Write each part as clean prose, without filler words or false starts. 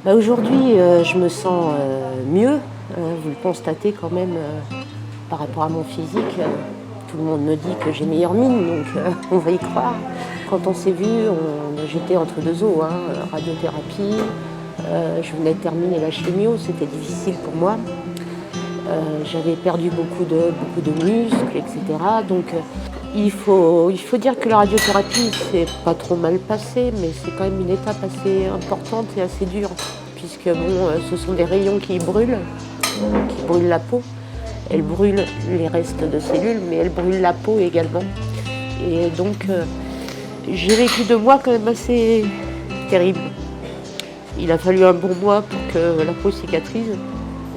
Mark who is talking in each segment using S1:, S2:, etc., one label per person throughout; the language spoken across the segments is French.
S1: Aujourd'hui, je me sens mieux. Vous le constatez quand même par rapport à mon physique. Tout le monde me dit que j'ai meilleure mine, donc on va y croire. Quand on s'est vu, j'étais entre deux eaux, radiothérapie. Je venais de terminer la chimio, c'était difficile pour moi. J'avais perdu beaucoup de muscles, etc. Donc il faut dire que la radiothérapie, c'est pas trop mal passé, mais c'est quand même une étape assez importante et assez dure, puisque ce sont des rayons qui brûlent la peau. Elles brûlent les restes de cellules, mais elles brûlent la peau également. Et donc j'ai vécu 2 mois quand même assez terribles. Il a fallu un bon mois pour que la peau cicatrise.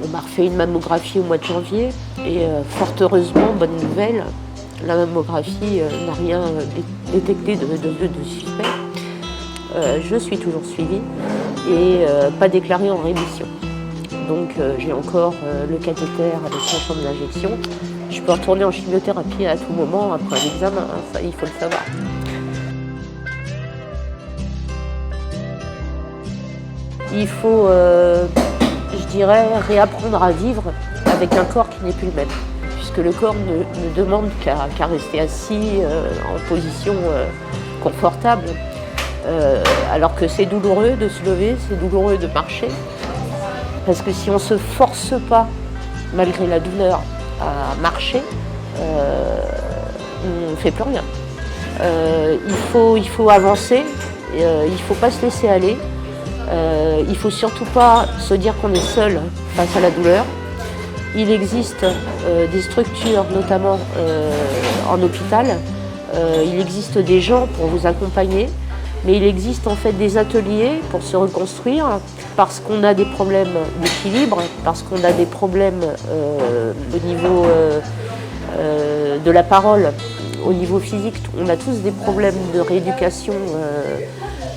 S1: On m'a refait une mammographie au mois de janvier et fort heureusement, bonne nouvelle, la mammographie n'a rien détecté de suspect. Je suis toujours suivie et pas déclarée en rémission. Donc j'ai encore le cathéter avec son champ d'injection. Je peux retourner en chimiothérapie à tout moment après un examen, ça il faut le savoir. Il faut, je dirais, réapprendre à vivre avec un corps qui n'est plus le même. Puisque le corps ne demande qu'à rester assis en position confortable. Alors que c'est douloureux de se lever, c'est douloureux de marcher. Parce que si on ne se force pas, malgré la douleur, à marcher, on ne fait plus rien. Il faut avancer, il ne faut pas se laisser aller. Il ne faut surtout pas se dire qu'on est seul face à la douleur. Il existe des structures, notamment en hôpital. Il existe des gens pour vous accompagner, mais il existe en fait des ateliers pour se reconstruire parce qu'on a des problèmes d'équilibre, parce qu'on a des problèmes au niveau de la parole, au niveau physique. On a tous des problèmes de rééducation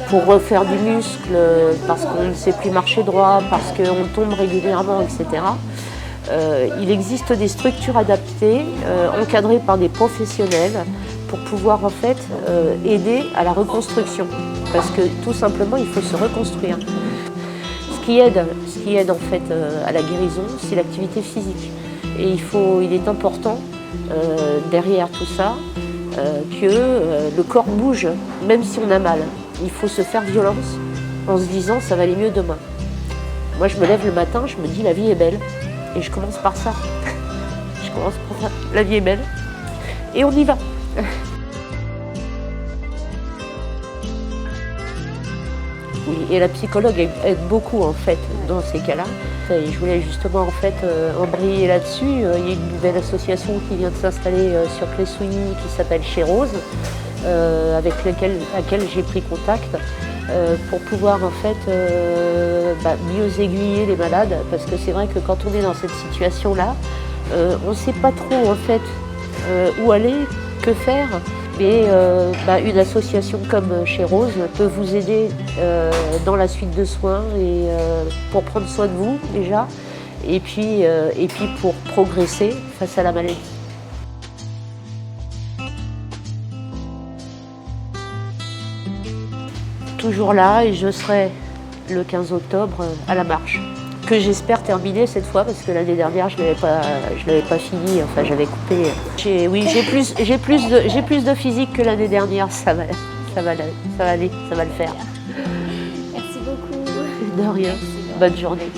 S1: pour refaire du muscle, parce qu'on ne sait plus marcher droit, parce qu'on tombe régulièrement, etc. Il existe des structures adaptées, encadrées par des professionnels, pour pouvoir en fait aider à la reconstruction. Parce que tout simplement, il faut se reconstruire. Ce qui aide en fait à la guérison, c'est l'activité physique. Et il est important, derrière tout ça, que le corps bouge, même si on a mal. Il faut se faire violence en se disant ça va aller mieux demain. Moi je me lève le matin, je me dis la vie est belle. Et je commence par ça. Je commence par ça. La vie est belle. Et on y va. Oui, et la psychologue aide beaucoup en fait dans ces cas-là. Et je voulais justement en fait embrayer là-dessus. Il y a une nouvelle association qui vient de s'installer sur Clé-Souilly qui s'appelle Chez Rose. Avec laquelle j'ai pris contact pour pouvoir en fait mieux aiguiller les malades, parce que c'est vrai que quand on est dans cette situation-là, on ne sait pas trop en fait où aller, que faire, mais une association comme Chez Rose peut vous aider dans la suite de soins et pour prendre soin de vous déjà, et puis pour progresser face à la maladie. Toujours là et je serai le 15 octobre à la marche, que j'espère terminer cette fois parce que l'année dernière je l'avais pas fini, enfin j'avais coupé. J'ai plus de physique que l'année dernière, ça va aller, ça va le faire.
S2: Merci beaucoup.
S1: De rien, bonne journée.